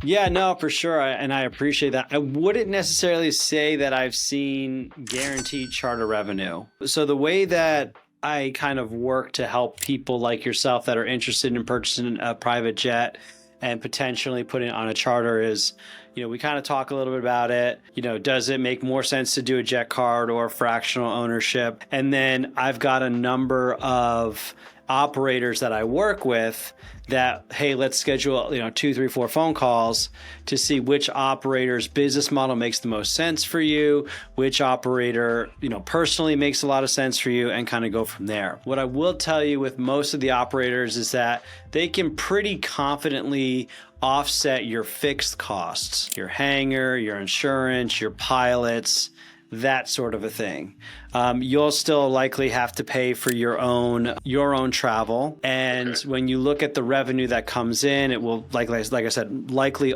Yeah, no, for sure. And I appreciate that. I wouldn't necessarily say that I've seen guaranteed charter revenue. So the way that I kind of work to help people like yourself that are interested in purchasing a private jet and potentially putting it on a charter is, we kind of talk a little bit about it. Does it make more sense to do a jet card or fractional ownership? And then I've got a number of operators that I work with that, hey, let's schedule, 2, 3, 4 phone calls to see which operator's business model makes the most sense for you, which operator, personally makes a lot of sense for you, and kind of go from there. What I will tell you with most of the operators is that they can pretty confidently offset your fixed costs, your hangar, your insurance, your pilots, that sort of a thing. You'll still likely have to pay for your own travel. And when you look at the revenue that comes in, it will, like I said, likely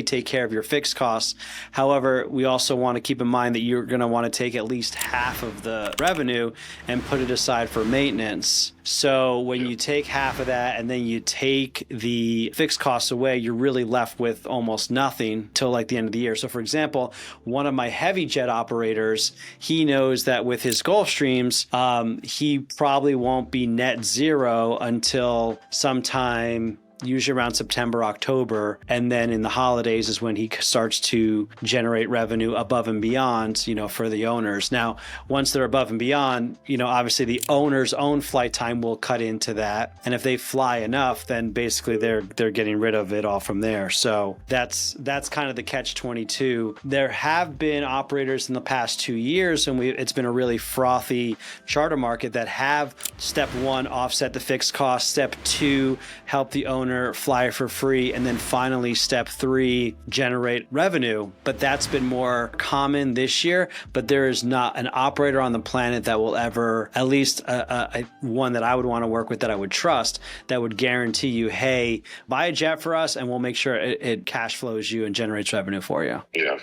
take care of your fixed costs. However, we also want to keep in mind that you're going to want to take at least half of the revenue and put it aside for maintenance. So when you take half of that and then you take the fixed costs away, you're really left with almost nothing till like the end of the year. So for example, one of my heavy jet operators, he knows that with his Gulfstreams, he probably won't be net zero until sometime usually around September, October. And then in the holidays is when he starts to generate revenue above and beyond, for the owners. Now, once they're above and beyond, obviously the owner's own flight time will cut into that. And if they fly enough, then basically they're getting rid of it all from there. So that's kind of the catch-22. There have been operators in the past 2 years, and it's been a really frothy charter market that have step 1, offset the fixed cost, step 2, help the owner fly for free, and then finally step 3, generate revenue. But that's been more common this year. But there is not an operator on the planet that will ever, at least one that I would want to work with, that I would trust, that would guarantee you, hey, buy a jet for us and we'll make sure it cash flows you and generates revenue for you. Yeah,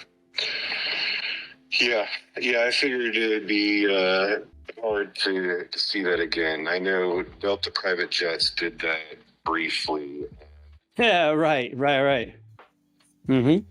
I figured it'd be hard to see that again. I know Delta Private Jets did that briefly. Yeah, right. Mm-hmm.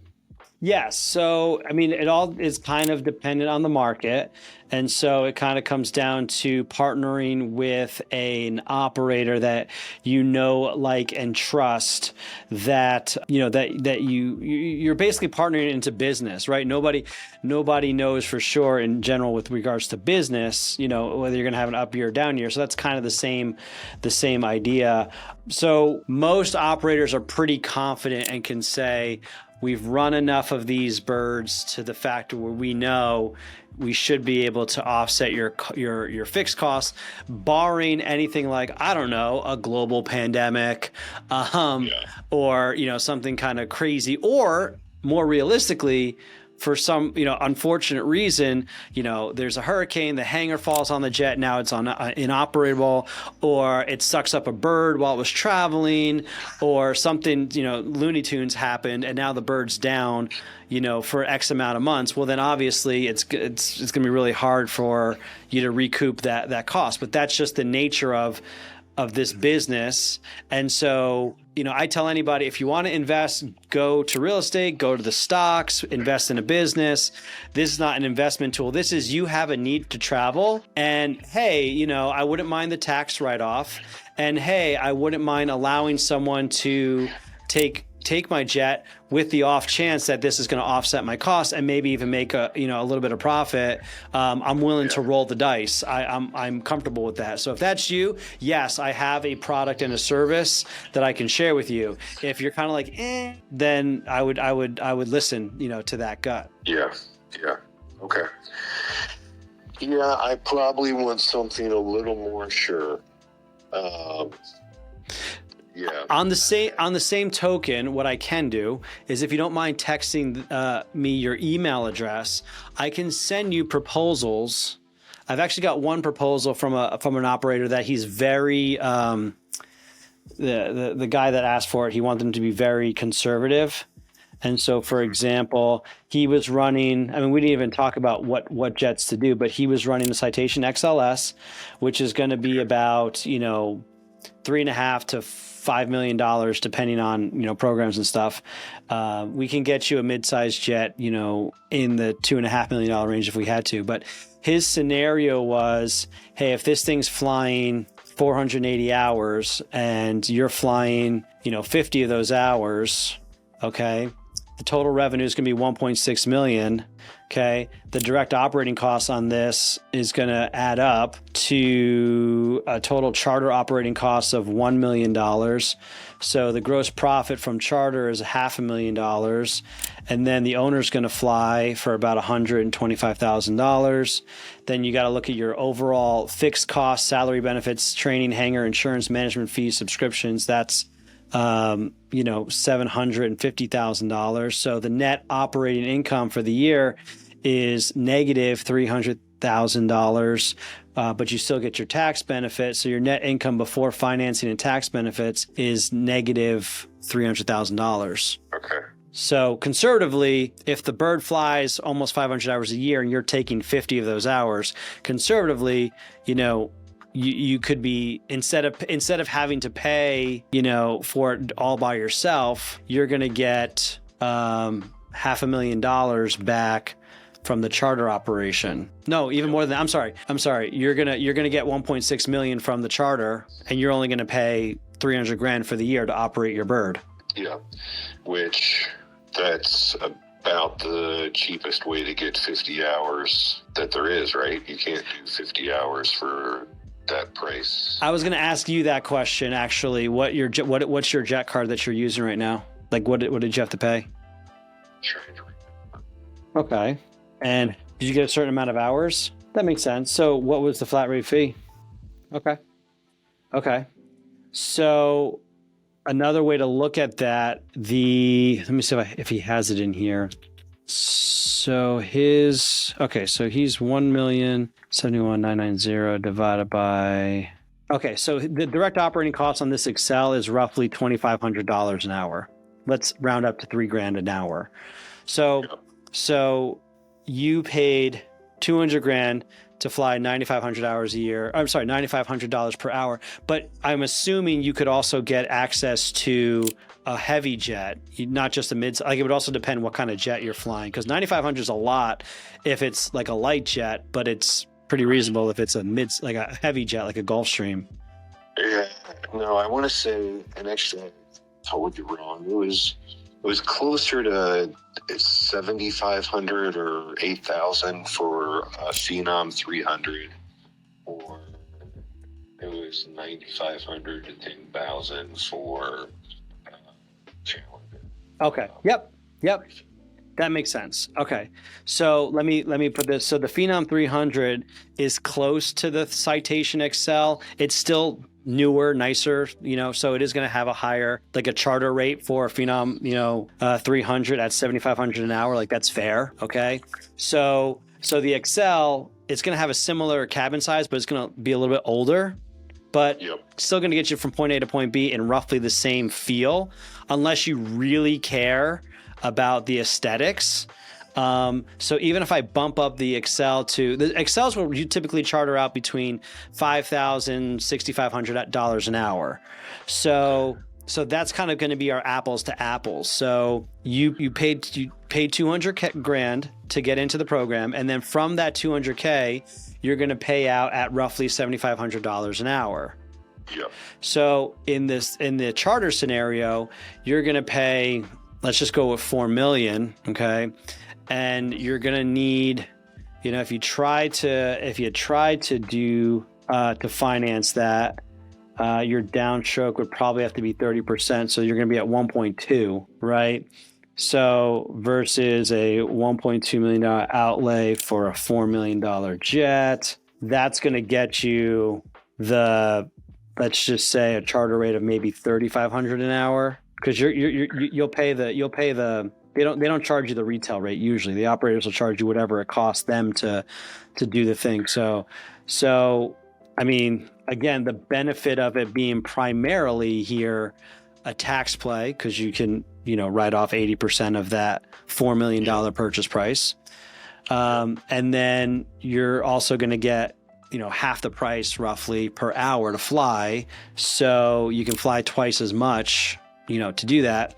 Yes. So, it all is kind of dependent on the market. And so it kind of comes down to partnering with an operator that like and trust, that you're basically partnering into business, right? Nobody knows for sure in general with regards to business, whether you're going to have an up year or down year. So that's kind of the same idea. So most operators are pretty confident and can say, we've run enough of these birds to the factor where we know we should be able to offset your fixed costs, barring anything like, I don't know, a global pandemic, or something kind of crazy, or more realistically, for some, unfortunate reason, there's a hurricane, the hangar falls on the jet, now it's inoperable, or it sucks up a bird while it was traveling, or something, Looney Tunes happened and now the bird's down, for X amount of months. Well, then obviously it's going to be really hard for you to recoup that cost. But that's just the nature of this business. And so, I tell anybody, if you want to invest, go to real estate, go to the stocks, invest in a business. This is not an investment tool. This is, you have a need to travel, and hey, I wouldn't mind the tax write-off, and hey, I wouldn't mind allowing someone to take my jet with the off chance that this is going to offset my costs and maybe even make a little bit of profit. I'm willing to roll the dice. I'm comfortable with that. So if that's you, yes, I have a product and a service that I can share with you. If you're kind of like, then I would listen, to that gut. Yeah. Okay. Yeah, I probably want something a little more sure. Yeah. On the same token, what I can do is, if you don't mind texting me your email address, I can send you proposals. I've actually got one proposal from an operator that he's very the guy that asked for it, he wanted them to be very conservative. And so, for example, he was running, we didn't even talk about what jets to do, but he was running the Citation XLS, which is going to be about, $3.5 to $5 million, depending on, programs and stuff. We can get you a mid-sized jet, in the $2.5 million range if we had to. But his scenario was, hey, if this thing's flying 480 hours and you're flying, 50 of those hours, okay, the total revenue is going to be 1.6 million. Okay. The direct operating costs on this is going to add up to a total charter operating cost of $1 million. So the gross profit from charter is $500,000. And then the owner's going to fly for about $125,000. Then you got to look at your overall fixed costs, salary, benefits, training, hangar, insurance, management fees, subscriptions. That's $750,000. So the net operating income for the year is negative $300,000, but you still get your tax benefit. So your net income before financing and tax benefits is negative $300,000. Okay. So conservatively, if the bird flies almost 500 hours a year and you're taking 50 of those hours, conservatively, you could be, instead of having to pay, for it all by yourself, you're going to get $500,000 back from the charter operation. No, even more than that. I'm sorry. You're going to get 1.6 million from the charter, and you're only going to pay $300,000 for the year to operate your bird. Yeah. Which that's about the cheapest way to get 50 hours that there is, right? You can't do 50 hours for that price. I was going to ask you that question, actually. What's your jet card that you're using right now? Like, what did you have to pay? Okay. And did you get a certain amount of hours? That makes sense. So what was the flat rate fee? Okay. So another way to look at that, let me see if he has it in here. So he's 1,071,990 divided by, okay, so the direct operating cost on this Excel is roughly $2,500 an hour. Let's round up to $3,000 an hour. So you paid $200,000 to fly 9,500 hours a year. I'm sorry, $9,500 per hour. But I'm assuming you could also get access to a heavy jet, not just a mid. Like, it would also depend what kind of jet you're flying, because 9,500 is a lot if it's like a light jet, but it's pretty reasonable if it's like a heavy jet, like a Gulfstream. Yeah, no, I want to say, and actually I told you wrong. It was closer to 7,500 or 8,000 for a Phenom 300, or it was 9,500 to 10,000 for Challenger. Okay. Yep. That makes sense. Okay. So let me put this. So the Phenom 300 is close to the Citation XL. It's still newer, nicer, so it is going to have a higher, like a charter rate for a Phenom, 300 at 7,500 an hour. Like, that's fair. Okay. So the XL, it's going to have a similar cabin size, but it's going to be a little bit older, but still going to get you from point A to point B in roughly the same feel, unless you really care about the aesthetics. So even if I bump up the Excel to the Excels, will you typically charter out between $5,000, $6,500 an hour. So that's kind of going to be our apples to apples. So you paid $200,000 to get into the program, and then from that $200K, you're going to pay out at roughly $7,500 an hour. Yep. So in the charter scenario, you're going to pay, let's just go with $4 million. Okay. And you're going to need, if you try to do, to finance that, your downstroke would probably have to be 30%. So you're going to be at 1.2, right? So versus a $1.2 million outlay for a $4 million jet, that's going to get you let's just say a charter rate of maybe $3,500 an hour, because you'll pay the. They don't charge you the retail rate usually. The operators will charge you whatever it costs them to do the thing. So I mean, again, the benefit of it being primarily here a tax play, because you can write off 80% of that $4 million purchase price, and then you're also going to get half the price roughly per hour to fly. So you can fly twice as much, to do that.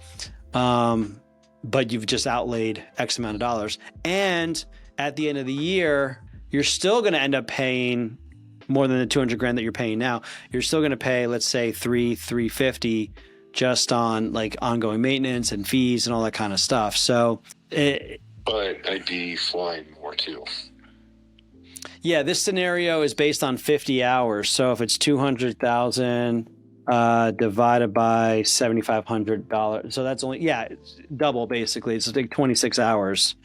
But you've just outlaid X amount of dollars. And at the end of the year, you're still going to end up paying more than the 200 grand that you're paying now. You're still going to pay, let's say $350 just on like ongoing maintenance and fees and all that kind of stuff. So, but I'd be flying more too. Yeah, this scenario is based on 50 hours. So if it's 200,000 divided by $7,500, so that's only it's double basically. It's like 26 hours.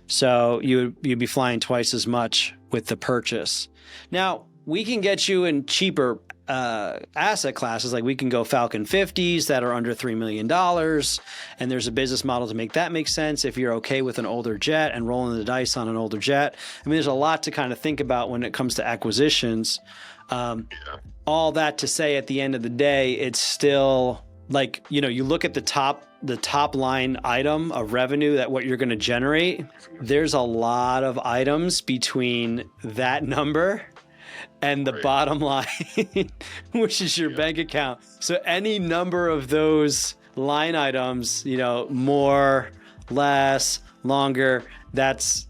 So you'd be flying twice as much with the purchase. Now we can get you in cheaper asset classes, like we can go Falcon 50s that are under $3 million, and there's a business model to make that make sense if you're okay with an older jet and rolling the dice on an older jet. I mean, there's a lot to kind of think about when it comes to acquisitions. All that to say, at the end of the day, it's still like, you look at the top line item of revenue, that what you're going to generate, there's a lot of items between that number and the bottom line, which is your bank account. So any number of those line items, more, less, longer, that's,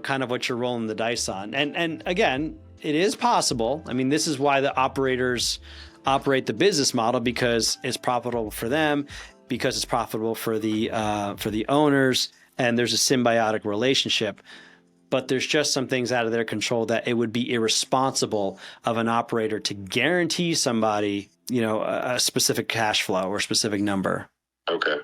kind of what you're rolling the dice on. And again, it is possible. I mean, this is why the operators operate the business model, because it's profitable for them, because it's profitable for the owners, and there's a symbiotic relationship. But there's just some things out of their control that it would be irresponsible of an operator to guarantee somebody, a specific cash flow or specific number. Okay.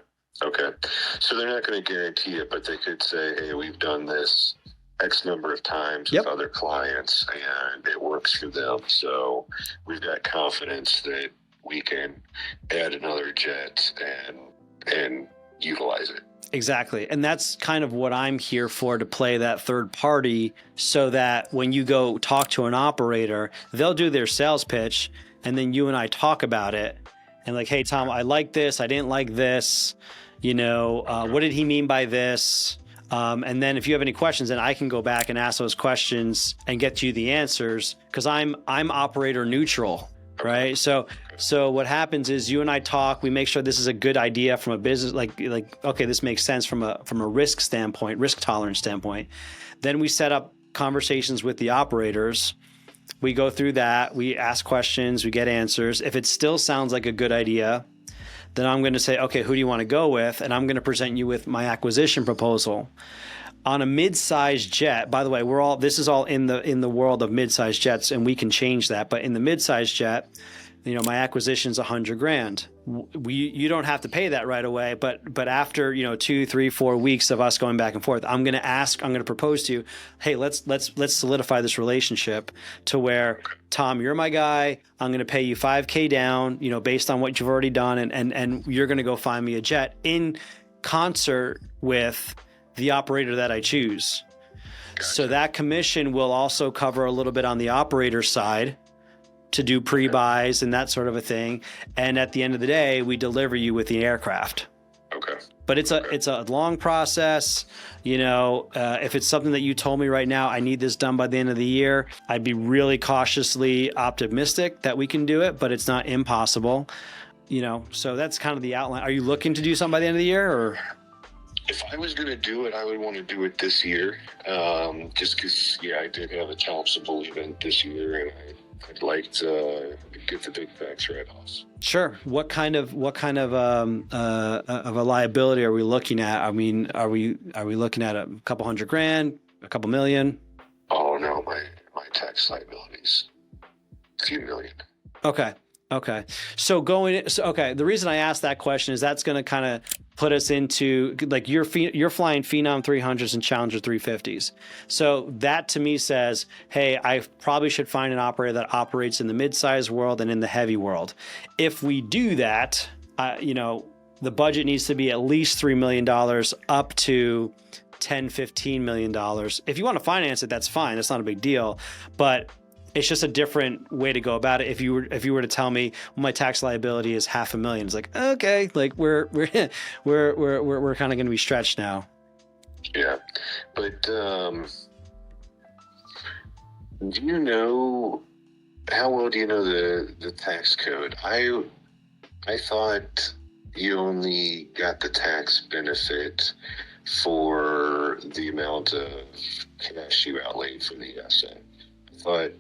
So they're not going to guarantee it, but they could say, hey, we've done this X number of times with other clients and it works for them. So we've got confidence that we can add another jet and utilize it. Exactly. And that's kind of what I'm here for, to play that third party, so that when you go talk to an operator, they'll do their sales pitch, and then you and I talk about it and like, hey, Tom, I like this. I didn't like this. What did he mean by this? And then if you have any questions, then I can go back and ask those questions and get you the answers, because I'm operator neutral. Right. So what happens is you and I talk, we make sure this is a good idea from a business, like, okay, this makes sense from a risk standpoint, risk tolerance standpoint. Then we set up conversations with the operators. We go through that. We ask questions, we get answers. If it still sounds like a good idea, then I'm going to say, okay, who do you want to go with? And I'm going to present you with my acquisition proposal. On a mid-sized jet, by the way, this is all in the world of mid-sized jets, and we can change that. But in the mid-sized jet, my acquisition's $100,000. You don't have to pay that right away, but after 2, 3, 4 weeks of us going back and forth, I'm going to propose to you, hey, let's solidify this relationship to where, Tom, you're my guy. I'm going to pay you $5,000 down, based on what you've already done, and you're going to go find me a jet in concert with the operator that I choose. Gotcha. So that commission will also cover a little bit on the operator side to do pre-buys and that sort of a thing. And at the end of the day, we deliver you with the aircraft. Okay. But it's a long process. If it's something that you told me right now, I need this done by the end of the year, I'd be really cautiously optimistic that we can do it, but it's not impossible. So that's kind of the outline. Are you looking to do something by the end of the year, or? If I was going to do it, I would want to do it this year, just because, I did have a topsible event this year, and I'd like to get the big tax write-offs. Sure. What kind of a liability are we looking at? I mean, are we looking at a couple $100,000, a couple million? Oh no, my tax liabilities, a few million. Okay. So the reason I asked that question is that's going to kind of put us into, like, you're flying Phenom 300s and Challenger 350s. So that to me says, hey, I probably should find an operator that operates in the mid-size world and in the heavy world. If we do that, the budget needs to be at least $3 million up to $10-15 million. If you want to finance it, that's fine. That's not a big deal. But it's just a different way to go about it. If you were to tell me, well, my tax liability is $500,000, it's like, okay, like we're kind of going to be stretched now. Yeah, but Do you know how well do you know the tax code? I thought you only got the tax benefit for the amount of cash you outlaid for the asset. I thought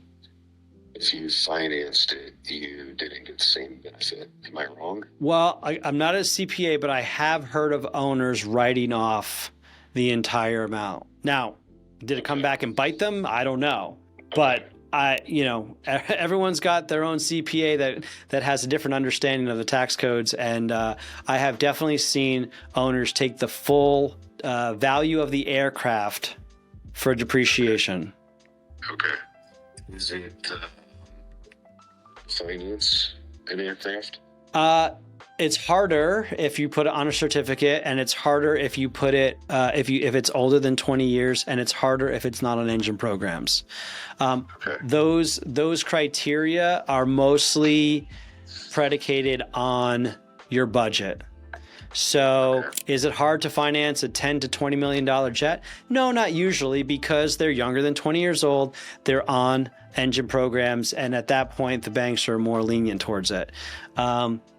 if you financed it, you didn't get the same benefit. Am I wrong? Well, I'm not a CPA, but I have heard of owners writing off the entire amount. Now, did it come back and bite them? I don't know. But everyone's got their own CPA that has a different understanding of the tax codes. And I have definitely seen owners take the full value of the aircraft for depreciation. Okay. Is it finance an aircraft? It's harder if you put it on a certificate, and it's harder if you put it if it's older than 20 years, and it's harder if it's not on engine programs. Okay. Those criteria are mostly predicated on your budget. So is it hard to finance a $10 to $20 million jet? No, not usually, because they're younger than 20 years old. They're on engine programs. And at that point, the banks are more lenient towards it.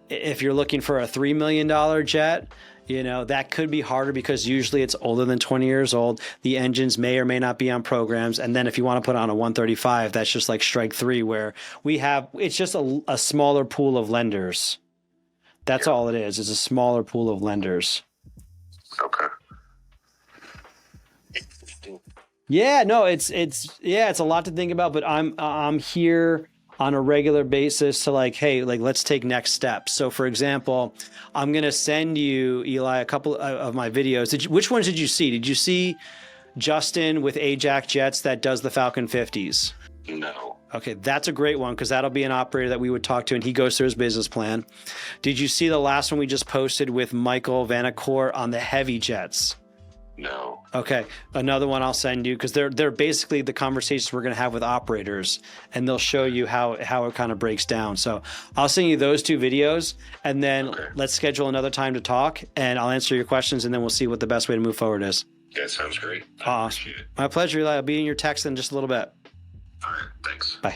If you're looking for a $3 million jet, that could be harder because usually it's older than 20 years old. The engines may or may not be on programs. And then if you want to put on a 135, that's just like strike three, where it's just a smaller pool of lenders. That's all it is. It's a smaller pool of lenders. Okay. Yeah, no, it's a lot to think about, but I'm here on a regular basis to let's take next steps. So for example, I'm going to send you, Eli, a couple of my videos. Which ones did you see? Did you see Justin with Ajax Jets that does the Falcon 50s? No. Okay, that's a great one because that'll be an operator that we would talk to, and he goes through his business plan. Did you see the last one we just posted with Michael Vanacore on the heavy jets? No. Okay, another one I'll send you because they're basically the conversations we're going to have with operators, and they'll show you how it kind of breaks down. So I'll send you those two videos, and then let's schedule another time to talk, and I'll answer your questions, and then we'll see what the best way to move forward is. That sounds great. Awesome. My pleasure, Eli. I'll be in your text in just a little bit. All right. Thanks. Bye.